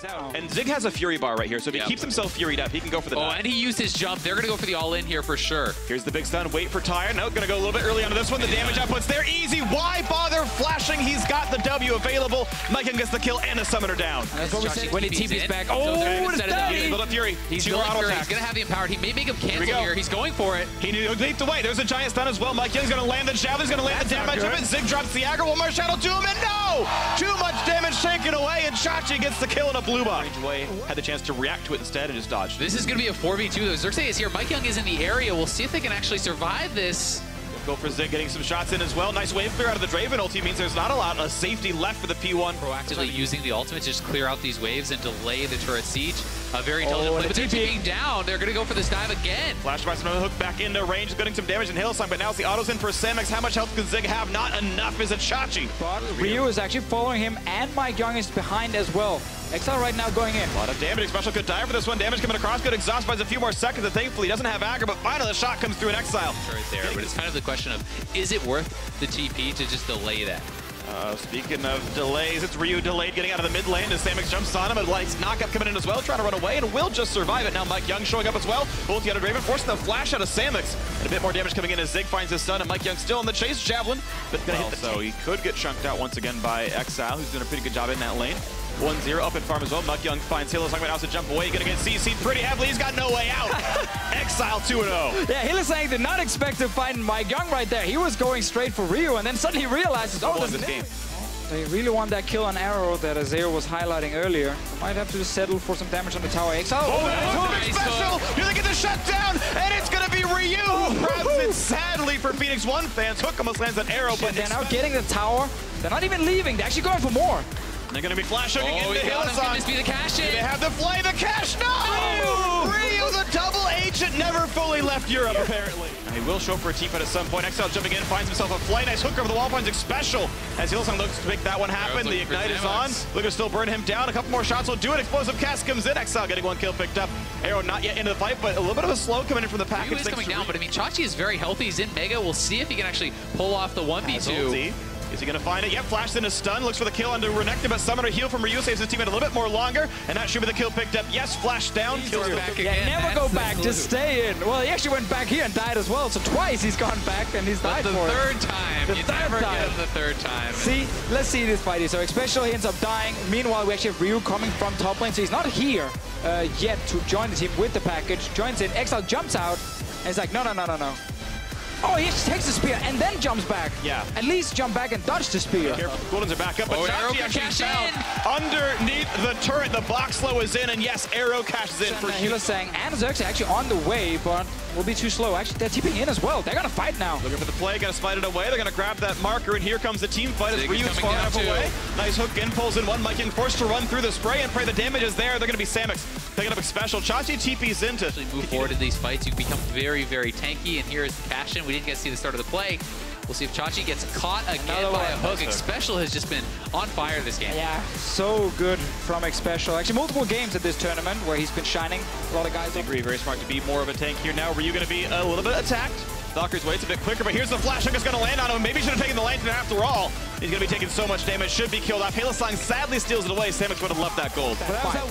Checks out. And Zig has a Fury bar right here, so if he keeps himself Furied up, he can go for the dive. Oh, and he used his jump. They're going to go for the all-in here for sure. Here's the big stun. Wait for Tyre. No, going to go a little bit early onto this one. The damage output's there. Easy. Why bother flashing? He's got the W available. MikeYeung gets the kill and a summoner down. That's what we said when he TP's back. Oh, what is that? Build up Fury. He's going to have the empowered. He may make him cancel here. He's going for it. He leaped away. There's a giant stun as well. MikeYeung's going to land the javelin. He's going to land the damage of it. Zig drops the aggro. One more shadow to him, and no! Too much damage taken away, and Chachi gets the kill in a blue buff. Had the chance to react to it instead and just dodged. This is going to be a 4v2 though. Xerxes is here. MikeYeung is in the area. We'll see if they can actually survive this. Go for Zig, getting some shots in as well. Nice wave clear out of the Draven ulti means there's not a lot of safety left for the P1. Proactively using the ultimate to just clear out these waves and delay the turret siege. A very intelligent play, but they're taking down. They're going to go for this dive again. Flash by another hook back into range, getting some damage in Hillsong, but now it's the autos in for Samex. How much health can Zig have? Not enough is a Chachi. But Ryu is actually following him, and MikeYeung is behind as well. Exile right now going in. A lot of damage. Special could die for this one. Damage coming across. Good exhaust buys a few more seconds, and thankfully he doesn't have aggro, but finally the shot comes through in Exile. Right there, but it's kind of the question of, is it worth the TP to just delay that? Speaking of delays, it's Ryu delayed getting out of the mid lane as Samex jumps on him. A light knockup coming in as well, trying to run away, and will just survive it. Now MikeYeung showing up as well. Ulti out of Draven, forcing the flash out of Samex. And a bit more damage coming in as Zig finds his stun, and MikeYeung still in the chase. Javelin, but gonna hit the so he could get chunked out once again by Exile, who's doing a pretty good job in that lane. 1-0 up in farm as well. MikeYeung finds Hillsong, but now to jump away. Gonna get CC'd pretty heavily. He's got no way out. Exile 2-0. Yeah, Hillsong did not expect to find MikeYeung right there. He was going straight for Ryu, and then suddenly realizes, oh, this game. They really want that kill on Arrow that Azeo was highlighting earlier. Might have to just settle for some damage on the tower. Exile. Oh, nice special! Here they get the shutdown, and it's gonna be Ryu who grabs it sadly for Phoenix 1 fans. Hook almost lands on Arrow, but they're now getting the tower. They're not even leaving. They're actually going for more. They're gonna be flash hooking into Hillsong. This be the cash in. They have the play, the cash. No! Ryu, the double agent, never fully left Europe apparently. And he will show up for a team fight at some point. Exile jumping in, finds himself a fly. Nice hook over the wall, finds it special. As Hillsong looks to make that one happen. The ignite is on. Looking to still burn him down. A couple more shots will do it. Explosive cast comes in. Exile getting one kill picked up. Arrow not yet into the fight, but a little bit of a slow coming in from the package. Ryu is coming down, but I mean, Chachi is very healthy. He's in Mega. We'll see if he can actually pull off the 1v2. Is he going to find it? Yep, flashed in a stun. Looks for the kill onto Renekton, but Summoner heal from Ryu saves his teammate a little bit more longer, and that should be the kill picked up. Yes, flash down. Kills back again. Yeah, never go back, just stay in. Well, he actually went back here and died as well, so twice he's gone back and he's died for it. The third time. You never get the third time. See, let's see this fight here. So Especial ends up dying. Meanwhile, we actually have Ryu coming from top lane, so he's not here yet to join the team with the package. Joins in, Exile jumps out, and he's like, no. Oh, he actually takes the spear and then jumps back. Yeah. At least jump back and dodge the spear. Goldens are back up, but Chachi actually found underneath the turret. The box slow is in, and yes, Arrow cashes in for Hillsong and Xerxes actually on the way, but will be too slow. Actually, they're tipping in as well. They're going to fight now. Looking for the play, going to smite it away. They're going to grab that marker, and here comes the team fight as Ryu's far enough away. Nice hook in, pulls in one. MikeYeung forced to run through the spray and pray the damage is there. They're going to be Samex picking up a special. Chachi TP's in to move forward in these fights. You become very, very tanky, and here is the cash in. We didn't get to see the start of the play. We'll see if Chachi gets caught again by a hook. Xpecial has just been on fire this game. Yeah, so good from Xpecial. Actually, multiple games at this tournament where he's been shining. A lot of guys agree, very smart to be more of a tank here now. Ryu going to be a little bit attacked. Valkyrie's waits a bit quicker, but here's the flash hook is going to land on him. Maybe he should have taken the lantern after all. He's going to be taking so much damage, should be killed off. Hillsong sadly steals it away. Samex would have left that gold.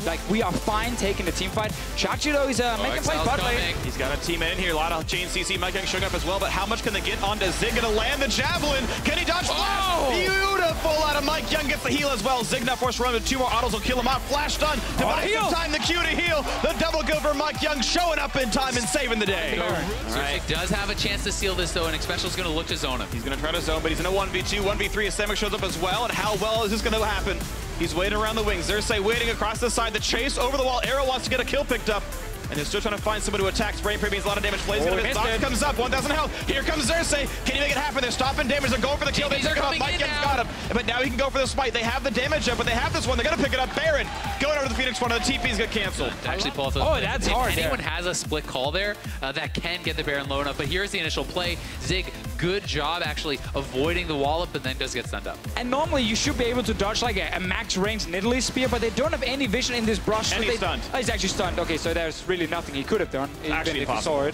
Like, we are fine taking the team fight. Chachi, though, he's making plays bot lane. He's got a teammate in here. A lot of chain CC. MikeYeung showing up as well, but how much can they get onto Zig? Going to land the javelin. Can he dodge flash? Beautiful out of MikeYeung. Gets the heal as well. Zig now forced to run with 2 more autos will kill him off. Flash done. Divides some time. The Q to heal. The double kill for MikeYeung showing up in time and saving the day. Zig does have a chance to seal this, though, and Xpecial's going to look to zone him. He's going to try to zone, but he's in a 1v2. 1v3 as Samex shows up as well. And how well is this going to happen? He's waiting around the wings. Xerxes waiting across the side. The chase over the wall. Arrow wants to get a kill picked up. And they're still trying to find somebody to attack. Spray and means a lot of damage. Plays going to miss. Box comes up. 1,000 health. Here comes Xerxes. Can he make it happen? They're stopping damage. They're going for the kill. They took him up. MikeYeung's got him. But now he can go for the smite. They have the damage up, but they have this one. They're going to pick it up. Baron going over to the Phoenix one. The TP's got canceled. Actually, pull off those. Oh, that's hard. If anyone has a split call there, that can get the Baron low enough. But here's the initial play. Zig, good job actually avoiding the wallop, and then does get stunned up. And normally you should be able to dodge like a max range Nidalee spear, but they don't have any vision in this brush. And he's stunned. Oh, he's actually stunned. Okay, so there's really nothing he could have done. Actually if he saw it.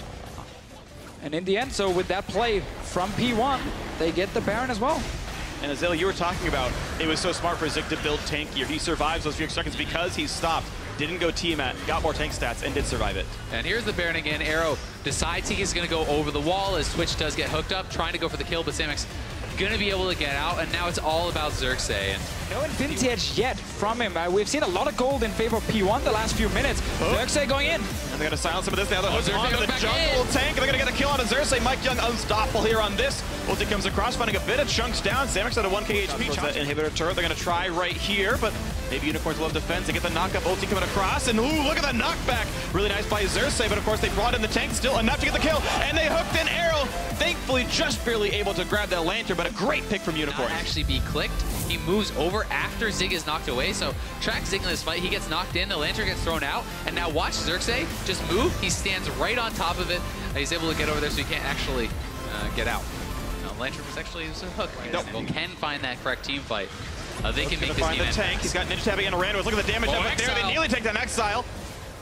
And in the end, so with that play from P1, they get the Baron as well. And Azale, you were talking about it was so smart for Zig to build tankier. He survives those few seconds because he's stopped. Didn't go Tiamat, got more tank stats, and did survive it. And here's the Baron again. Arrow decides he's going to go over the wall as Twitch does get hooked up, trying to go for the kill, but Samek's going to be able to get out, and now it's all about Xerxes. And no Infinity Edge yet from him. We've seen a lot of gold in favor of P1 the last few minutes. Xerxes going in. And they're going to silence some of this now. They're hooking onto the jungle tank. They're going to get a kill on Xerxes. MikeYeung unstoppable here on this. Ulti comes across, finding a bit of chunks down. Samek's at a 1k HP. That inhibitor turret. They're going to try right here, but maybe Unicorns love defense. They get the knockup. Ulti coming across, and ooh, look at the knockback. Really nice by Xerxes, but of course they brought in the tank still enough to get the kill, and they hooked an arrow. Thankfully, just barely able to grab that lantern, but a great pick from Unicorns. Not actually be clicked. He moves over after Zig is knocked away, so track Zig in this fight. He gets knocked in, the lantern gets thrown out, and now watch Xerxes just move. He stands right on top of it. He's able to get over there, so he can't actually get out. Lantern was actually a hook. Nope. Can find that correct team fight. They can make this find the tank. He's got Ninja tabbing into Randos. Look at the damage up there. They nearly take down Exile.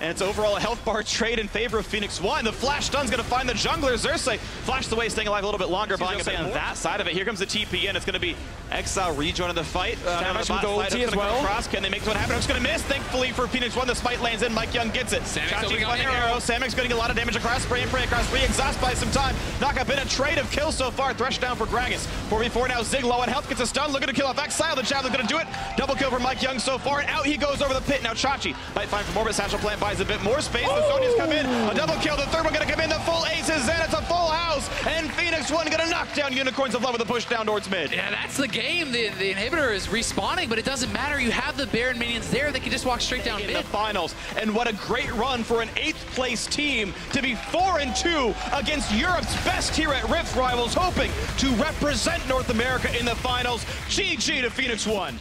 And it's overall a health bar trade in favor of Phoenix 1. The flash stun's going to find the jungler. Xerxes flashed away, staying alive a little bit longer, buying a bit on that side of it. Here comes the TP, and it's going to be Exile rejoining the fight. Damage from the ulti as well. Can they make what happen? It's going to miss. Thankfully for Phoenix 1, the smite lands in. MikeYeung gets it. Chachi's finding arrow. Samek's going to get a lot of damage across. Spray and pray across. Exhaust by some time. Knock up in a trade of kills so far. Thresh down for Gragas. 4v4 now. Zig low on health. Gets a stun. Looking to kill off Exile. The Javelin's going to do it. Double kill for MikeYeung so far. And out he goes over the pit. Now Chachi might find from Orbit. Satchel Plant buys a bit more space. The Sonia's come in, a double kill, the third one gonna come in, the full aces, and it's a full house, and Phoenix 1 gonna knock down Unicorns of Love with a push down towards mid. Yeah, that's the game. The inhibitor is respawning, but it doesn't matter. You have the Baron minions there. They can just walk straight down in mid. The finals, and what a great run for an 8th place team to be 4-2 against Europe's best here at Rift Rivals, hoping to represent North America in the finals. GG to Phoenix 1.